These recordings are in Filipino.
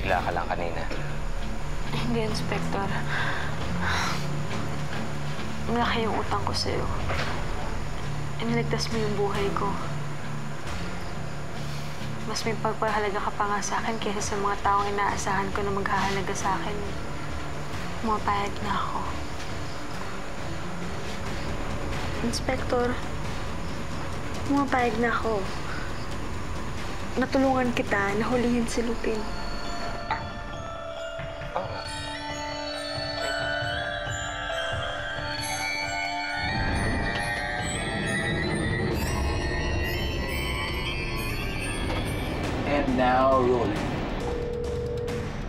Bigla ka lang kanina. Hindi, Inspector. Malaki yung utang ko sa'yo. Iniligtas mo yung buhay ko. Mas may pagpahalaga ka pa nga sa akin kaysa sa mga taong inaasahan ko na maghahalaga sa akin. Pumapayag na ako. Inspector, pumapayag na ako. Natulungan kita na hulihin si Lupin. Now roll.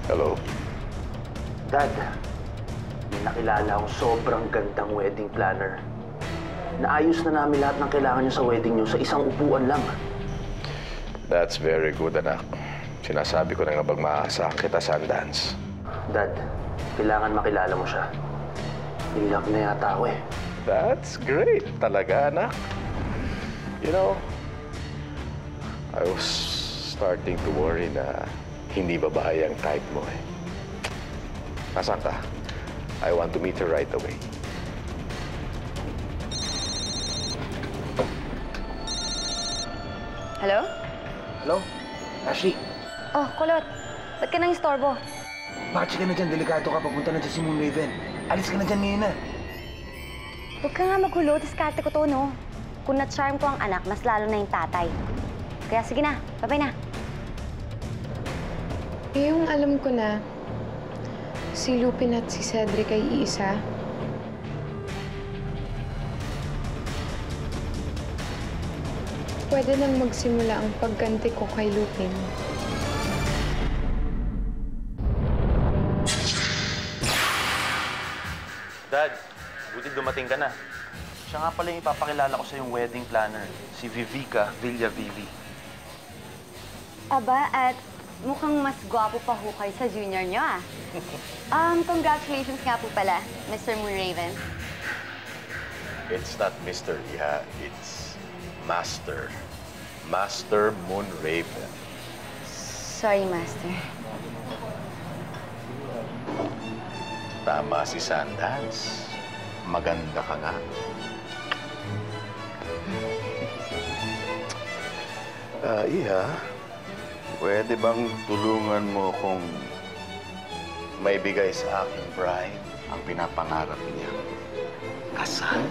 Hello? Dad, may nakilala akong sobrang gandang wedding planner. Naayos na namin lahat ng kailangan niyo sa wedding niyo sa isang upuan lang. That's very good, anak. Sinasabi ko na nga bang maaasahan kita, Sundance. Dad, kailangan makilala mo siya. In love na yata ako eh. That's great talaga, anak. You know, I was starting to worry na hindi babae ang type mo eh. Nasaan ka? I want to meet her right away. Hello? Hello? Ashley? Oh, Kulot. Ba't ka nang istorbo? Bakit ka na dyan? Delikado ka. Papunta na dyan si Moon Raven. Alis ka na dyan ngayon na. Huwag ka nga magulo. Diskarte ko to, no? Kung na-charm ko ang anak, mas lalo na yung tatay. Kaya sige na. Bye-bye na. Yung alam ko na, si Lupin at si Cedric ay iisa. Pwede nang magsimula ang pagganti ko kay Lupin. Dad, buti dumating ka na. Siya nga pala yung ipapakilala ko sa yung wedding planner, si Vivica Villavivi. Aba, at mukhang mas gwapo pa ho kayo sa junior nyo, ah. Congratulations nga po pala, Mr. Moonraven. It's not Mr. Iha, it's Master. Master Moonraven. Sorry, Master. Tama si Sundance. Maganda ka nga. Iha, pwede bang tulungan mo kung maibigay sa aking bride ang pinapangarap niya? Kasal?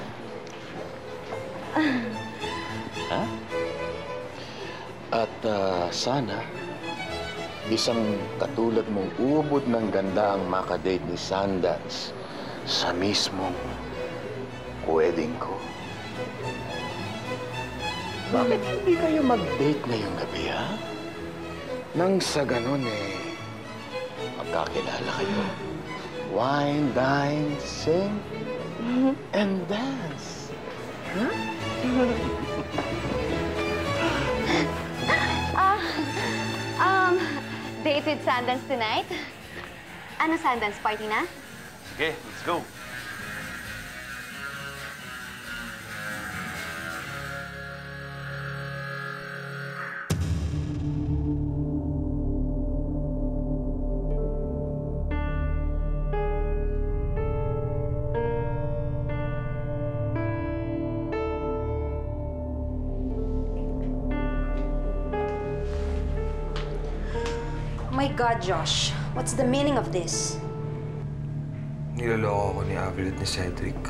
Ha? At sana, isang katulad mong ubod ng ganda ang makadate ni Sundance sa mismong wedding ko. Bakit hindi kayo mag-date ngayong gabi, ha? Nang sa ganun, magkakilala kayo. Wine, dine, sing, and dance. Huh? Date with Sundance tonight? Ano, Sundance party na? Sige, let's go. My God, Josh. What's the meaning of this? Niloloko ko ni Avril at ni Cedric.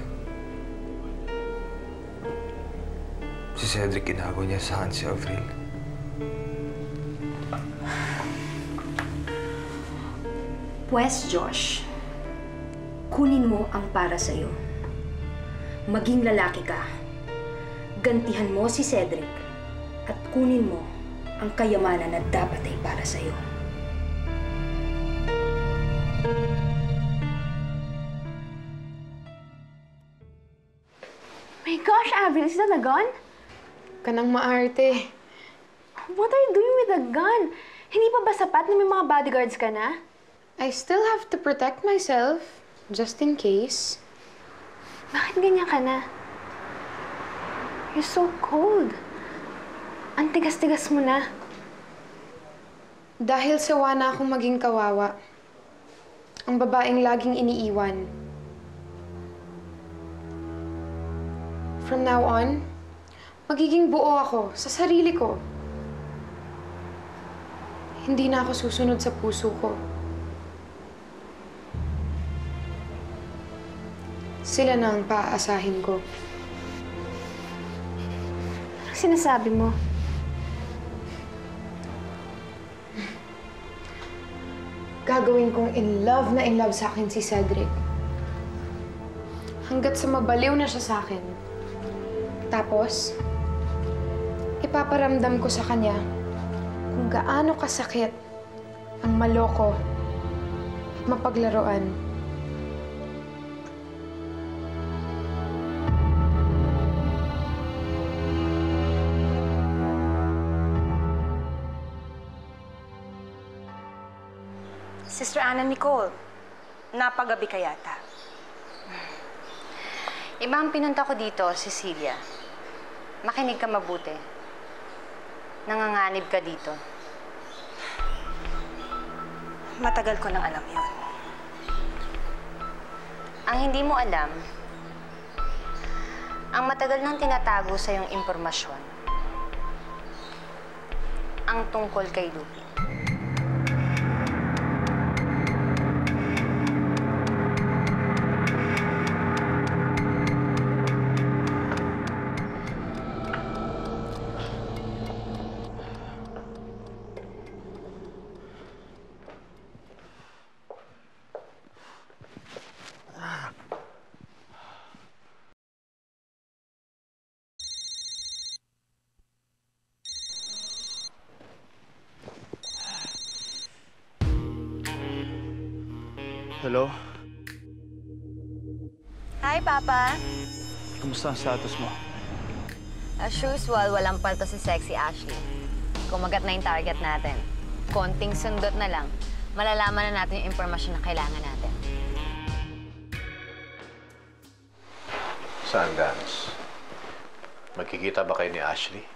Si Cedric, inago niya saan si Avril. Pwes, Josh, kunin mo ang para sa'yo. Maging lalaki ka. Gantihan mo si Cedric at kunin mo ang kayamanan na dapat ay para sa'yo. My gosh, Avril, is that a gun? Kanang maarte. What are you doing with a gun? Hindi pa ba sapat na may mga bodyguards ka na? I still have to protect myself, just in case. Bakit ganyan ka na? You're so cold. Ang tigas-tigas mo na. Dahil sawa na akong maging kawawa. Ang babaeng laging iniiwan. From now on, magiging buo ako sa sarili ko. Hindi na ako susunod sa puso ko. Sila na ang paaasahin ko. Anong sinasabi mo? Gagawin kong in love sa akin si Cedric. Hanggat sa mabaliw na siya sa akin. Tapos, ipaparamdam ko sa kanya kung gaano kasakit ang maloko at mapaglaruan. Sister Anna Nicole, napagabi ka yata. Ibang pinunta ko dito, Cecilia. Makinig ka mabuti. Nanganganib ka dito. Matagal ko nang alam yun. Ang hindi mo alam, ang matagal nang tinatago sa iyong impormasyon, ang tungkol kay Lupin. Hello? Hi, Papa! Kumusta ang status mo? As usual, walang palto si Sexy Ashley. Kumagat na yung target natin. Konting sundot na lang, malalaman na natin yung impormasyon na kailangan natin. Sundance. Magkikita ba kayo ni Ashley?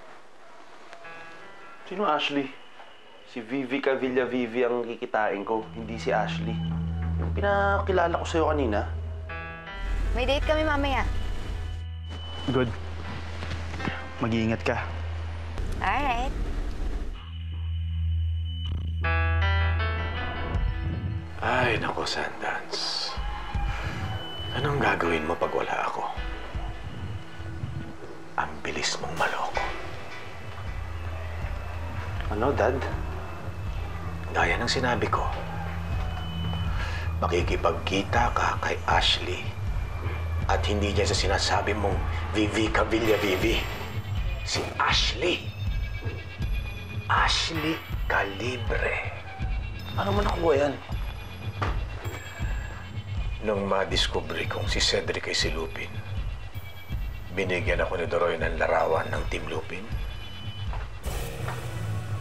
Sino Ashley? Si Vivi Cavilla Vivi ang kikitain ko, hindi si Ashley. Yung pinakilala ko sa'yo kanina. May date kami mamaya. Good. Mag-iingat ka. Alright. Ay, naku, Sundance. Anong gagawin mo pag wala ako? Ang bilis mong maloko. Ano, Dad? Gaya ng sinabi ko, makikipagkita ka kay Ashley at hindi dyan sa sinasabi mong Vivi Cavilla Vivi. Si Ashley. Ashley Calibre. Ano man nakuha yan? Nung madiskubre kong si Cedric ay si Lupin, binigyan ako ni Doroy ng larawan ng Team Lupin.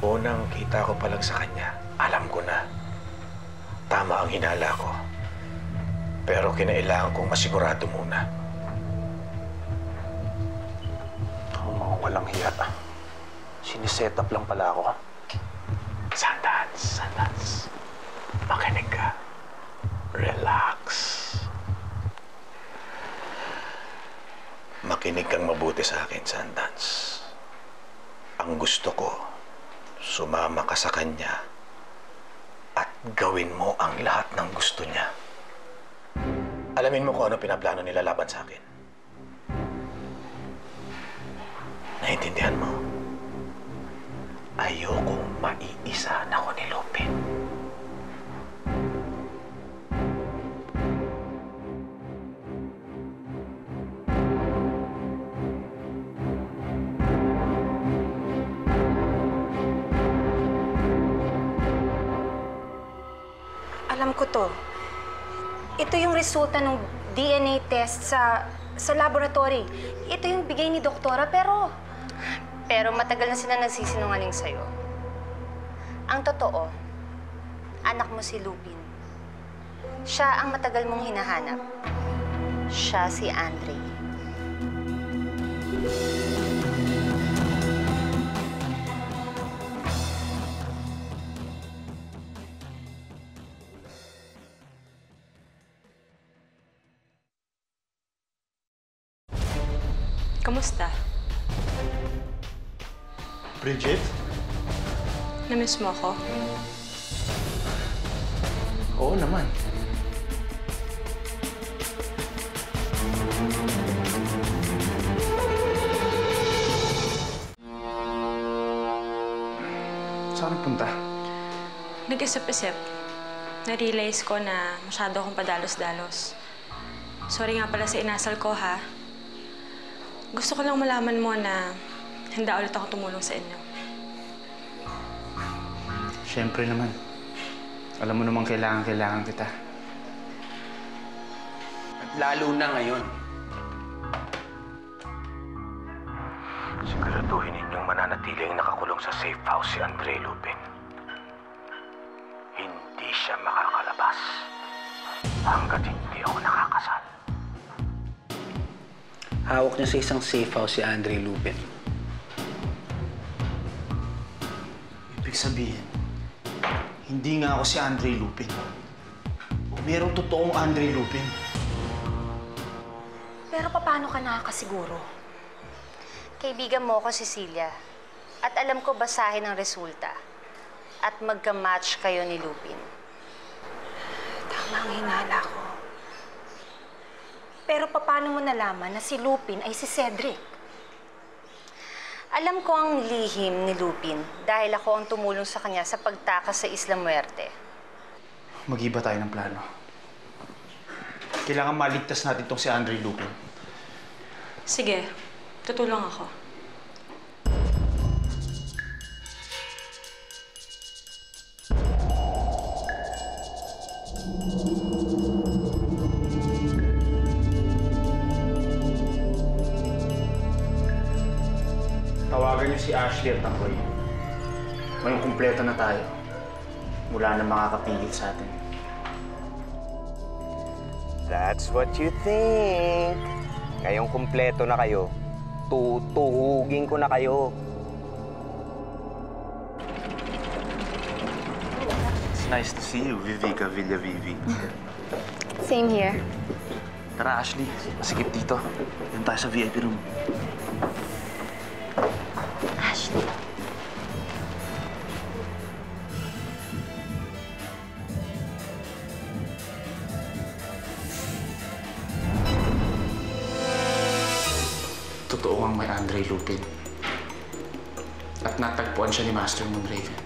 Unang kita ko pa lang sa kanya, alam ko na. Tama ang hinala ko. Pero kinailangan kong masigurado muna. Ang mga walang hiya. Siniset up lang pala ako. Sundance. Makinig ka. Relax. Makinig kang mabuti sa akin, Sundance. Ang gusto ko, sumama ka sa kanya at gawin mo ang lahat ng gusto niya. Alamin mo kung ano pinaplano nila laban sa akin. Naintindihan mo? Ayokong maiisa na ako ni Lupin. Alam ko to. Ito yung resulta ng DNA test sa laboratory. Ito yung bigay ni doktora, pero matagal na sila nagsisinungaling sa'yo. Ang totoo, anak mo si Lupin. Siya ang matagal mong hinahanap. Siya si Andre. Kamusta? Bridget? Namiss mo ako? Oo naman. Saan nagpunta? Nag-isip-isip. Na-realize ko na masyado akong padalos-dalos. Sorry nga pala sa inasal ko, ha? Gusto ko lang malaman mo na handa ulit ako tumulong sa inyo. Siyempre naman. Alam mo namang kailangan kita. At lalo na ngayon. Siguraduhin ninyong mananatiling nakakulong sa safe house si Andre Lupin. Hindi siya makakalabas hanggat hindi ako nakakasal. Hawak niya sa isang safe house si Andre Lupin. Ibig sabihin, hindi nga ako si Andre Lupin. Merong totoong Andre Lupin. Pero paano ka nakakasiguro? Kaibigan mo ako, Cecilia. At alam ko basahin ang resulta. At magka-match kayo ni Lupin. Tama ang hinala ko. Pero paano mo nalaman na si Lupin ay si Cedric? Alam ko ang lihim ni Lupin dahil ako ang tumulong sa kanya sa pagtakas sa Isla Muerte. Mag-iba tayo ng plano. Kailangan maligtas natin itong si Andre Lupin. Sige, tutulong ako. Tawagan niyo si Ashley at ako'y. Ngayong kumpleto na tayo. Wala na makakapigil sa atin. That's what you think. Ngayong kumpleto na kayo, tutuhugin ko na kayo. It's nice to see you, Vivica Villavivi. Same here. Tara, Ashley. Masikip dito. Doon tayo sa VIP room. Ashley. Totoo ang may Andre Lupin. At natagpuan siya ni Master Moonraven.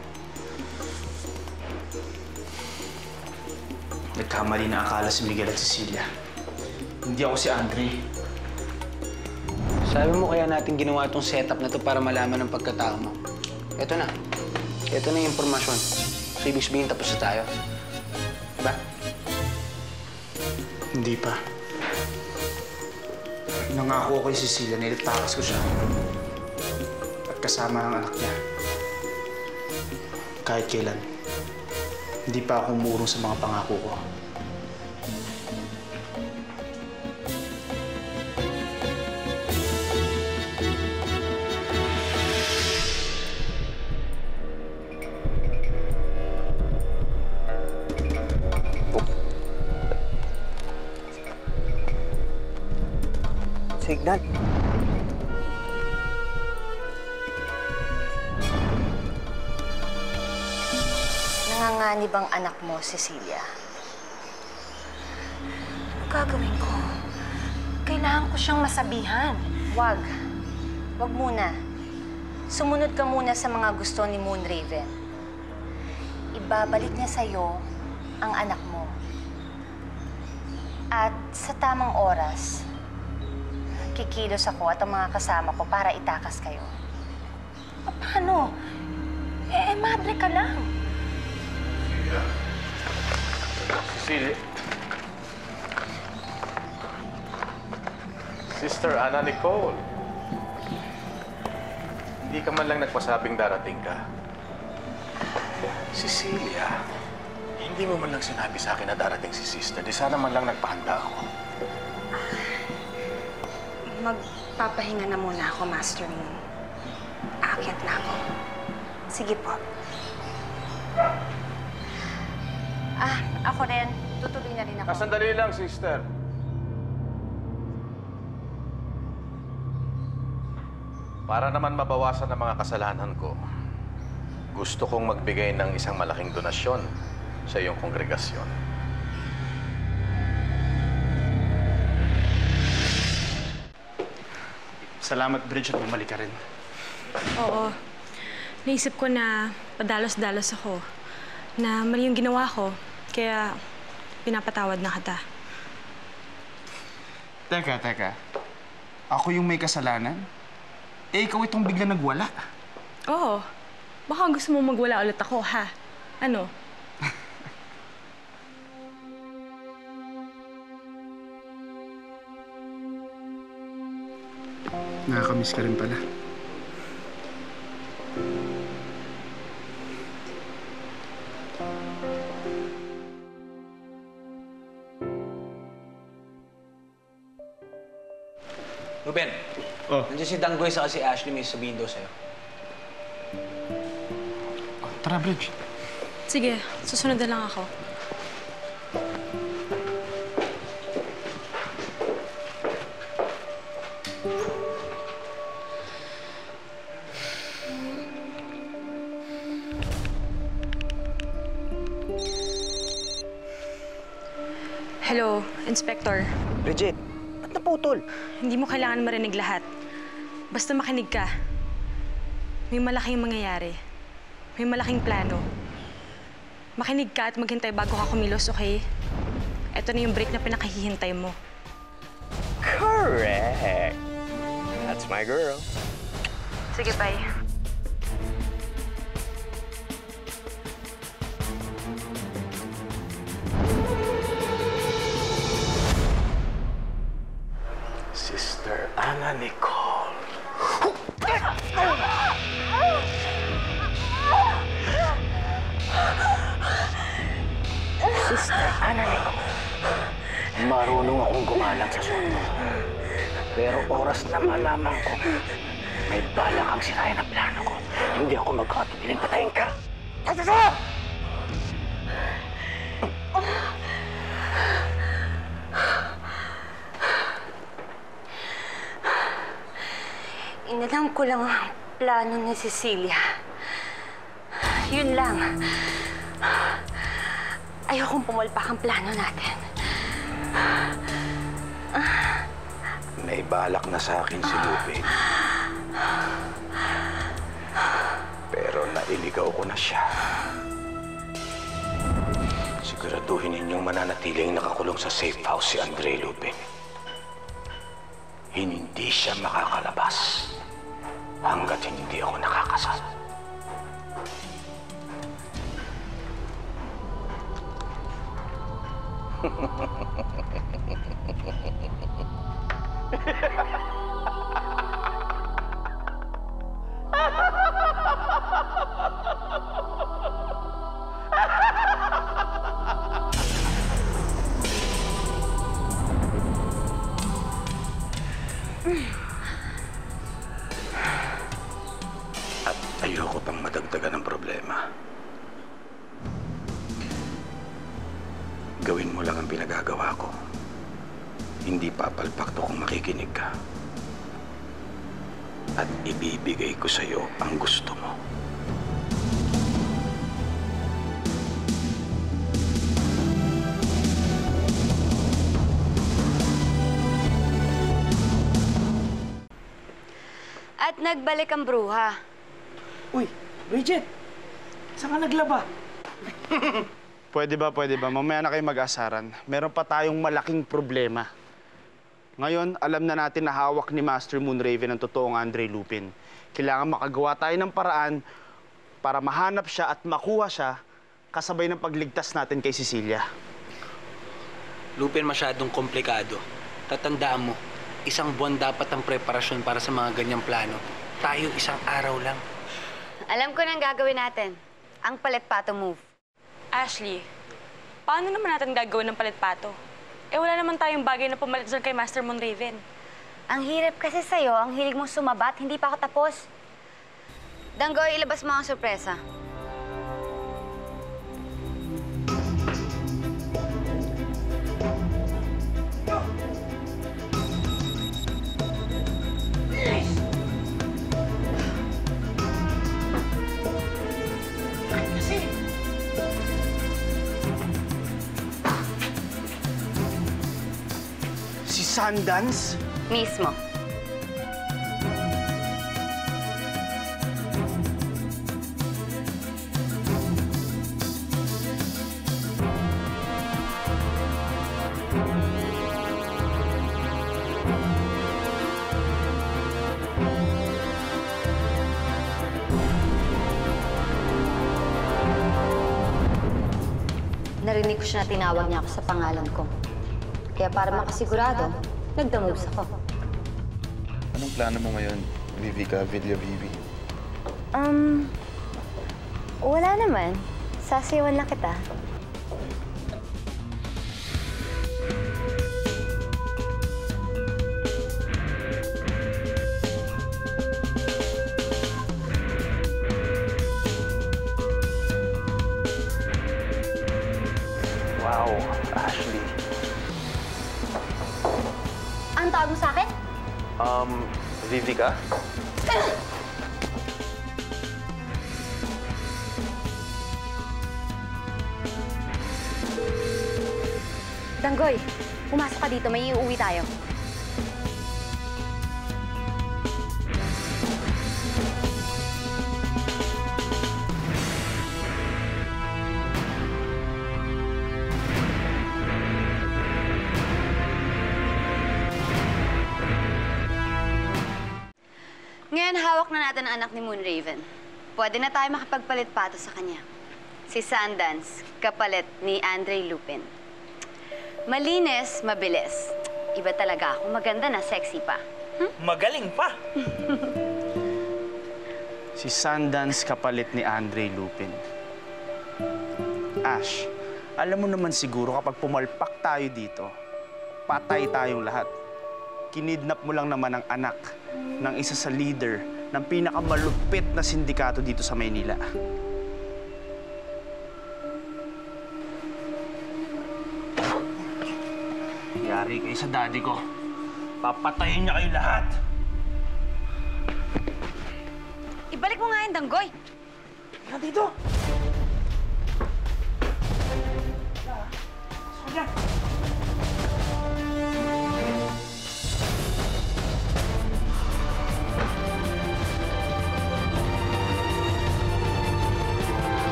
Nagkamali na akala si Miguel at Cecilia. Hindi ako si Andre. Sabi mo kaya natin ginawa itong setup na to para malaman ang pagkatao mo. Ito na. Ito na yung impormasyon. So, ibig sabihin tapos na tayo. Diba? Hindi pa. Nangako ako kay Cecilia na ilitakas ko siya. At kasama ang anak niya. Kahit kailan. Hindi pa ako umurong sa mga pangako ko. Signal. Nanganganib ang anak mo, Cecilia. Ano gagawin ko? Kailangan ko siyang masabihan. Wag. Wag muna. Sumunod ka muna sa mga gusto ni Moonraven. Ibabalik niya sa'yo ang anak mo. At sa tamang oras, kikilos ako at ang mga kasama ko para itakas kayo. Paano? Madre ka lang. Cecilia. Sister Ana Nicole. Hindi ka man lang nagpasabing darating ka. Cecilia, hindi mo man lang sinabi sa akin na darating si Sister. Di sana man lang nagpahanda ako. Magpapahinga na muna ako, Master Moon. Aakyat na ako. Sige po. Ako rin. Tutuloy na rin ako. Sandali lang, Sister. Para naman mabawasan ang mga kasalanan ko, gusto kong magbigay ng isang malaking donasyon sa iyong kongregasyon. Salamat, Bridge, at bumalik ka rin. Oo. Naisip ko na padalos-dalos ako. Na mali yung ginawa ko. Kaya pinapatawad na kita. Teka. Ako yung may kasalanan? Eh, ikaw itong bigla nagwala. Oo. Baka gusto mo magwala ulit ako, ha? Ano? Nakakamiss ka rin pala. Ruben, nandiyan si Danggoy sa si Ashley, may sabihin daw sa'yo. Tara, Bridge. Sige, susunod na lang ako. Hello, Inspector. Bridget, ba't naputol? Hindi mo kailangan marinig lahat. Basta makinig ka. May malaking mangyayari. May malaking plano. Makinig ka at maghintay bago ka kumilos, okay? Ito na yung break na pinakahihintay mo. Correct. That's my girl. Sige, bye. Sister Ana Nicole. Sister Ana Nicole, marunong akong gumalang sa sundo. Pero oras na malaman ko, may bala kang sirayan ang plano ko. Hindi ako magkatubiling patayin ka. Inalam ko lang ang plano ni Cecilia. Yun lang. Ayokong pumalpak ang plano natin. May balak na sa akin si Lupin. Pero nailigaw ko na siya. Siguraduhin ninyong mananatiling nakakulong sa safe house si Andre Lupin. Hindi siya makakalabas hanggat hindi ako nakakasal. At ayoko pang madagdagan ng problema. Gawin mo lang ang pinagagawa ko. Hindi papalpak to kung makikinig ka. At ibibigay ko sa'yo ang gusto mo. At nagbalik ang bruha. Uy, Bridget! Saan ka naglaba? Pwede ba? Mamaya na kayo mag-asaran. Meron pa tayong malaking problema. Ngayon, alam na natin na hawak ni Master Moonraven ang totoong Andre Lupin. Kailangan makagawa tayo ng paraan para mahanap siya at makuha siya kasabay ng pagligtas natin kay Cecilia. Lupin, masyadong komplikado. Tatandaan mo, isang buwan dapat ang preparasyon para sa mga ganyang plano. Tayo isang araw lang. Alam ko na ang gagawin natin. Ang palit-pato move. Ashley, paano naman natin gagawin ng palit-pato? Eh, wala naman tayong bagay na pumalit dyan kay Master Moonraven. Ang hirap kasi sa'yo, ang hilig mong sumabat, hindi pa ako tapos. Danggoy, ilabas mo ang sorpresa. Si Sundance? Mismo. Narinig ko siya na tinawag niya ako sa pangalan ko. Kaya para makasigurado, nagdamoves ako. Anong plano mo ngayon, Vivica Villavivi? Wala naman. Sasayawan lang kita. Wow, Ashley. Ang tawag mo sa akin? Vivica? Danggoy, pumasok ka dito. May iuwi tayo. Ngayon, hawak na natin ang anak ni Moonraven. Pwede na tayo makapagpalit pato sa kanya. Si Sundance, kapalit ni Andre Lupin. Malinis, mabilis. Iba talaga ako. Maganda na, sexy pa. Magaling pa! Si Sundance kapalit ni Andre Lupin. Ash, alam mo naman siguro kapag pumalpak tayo dito, patay tayong lahat. Kinidnap mo lang naman ang anak ng isa sa leader ng pinakamalupit na sindikato dito sa Maynila. Yari kayo sa daddy ko. Papatayin niya kayo lahat. Ibalik mo nga yung Danggoy. Yan dito!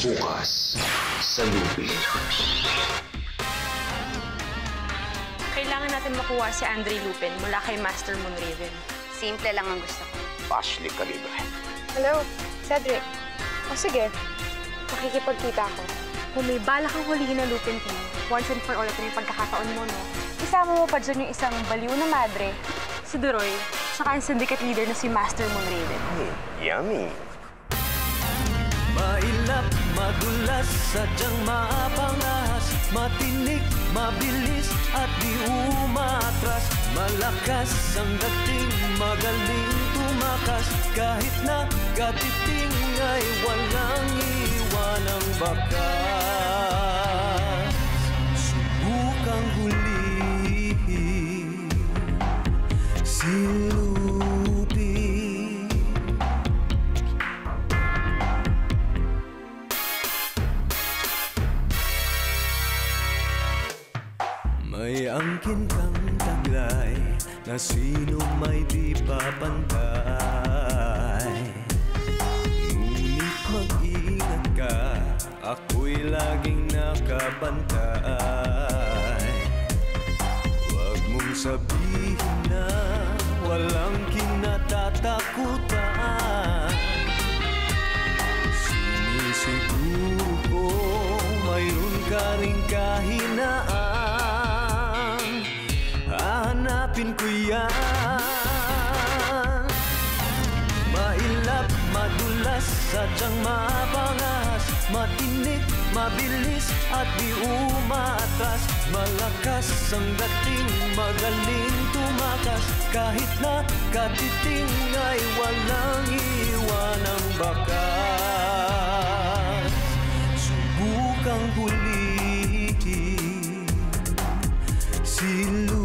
Bukas sa Lupin. Kailangan natin makuha si Andre Lupin mula kay Master Moonraven. Simple lang ang gusto ko. Ashley Calibre. Hello, Cedric. O sige, makikipagkita ako. Kung may bala kang hulihin na Lupin team, once and for all ito yung pagkakataon mo, no? Isama mo pa dyan yung isang baliw na madre, si Duroy, saka yung syndicate leader na si Master Moonraven. Yummy! Mailap, madulas, sadyang mapangas, matinik, mabilis at di umatras. Malakas ang dating, magaling tumakas, kahit na katiting ay walang iwanang bakas. Subukang hulihin si may angkin kang taglay na sino may di papantay. Ngunit mag-ingat ka, ako'y laging nakabantay. Huwag mong sabihin na walang kinatatakutan. Sinisiguro ko mayroon ka ring kahinaan. Hahanapin ko yan. Mailap, madulas, sadyang mapangas, matinik, mabilis at di umatras. Malakas ang dating, magaling tumakas, kahit na katiting ay walang iwanang bakas. Subukang hulihin si Lu.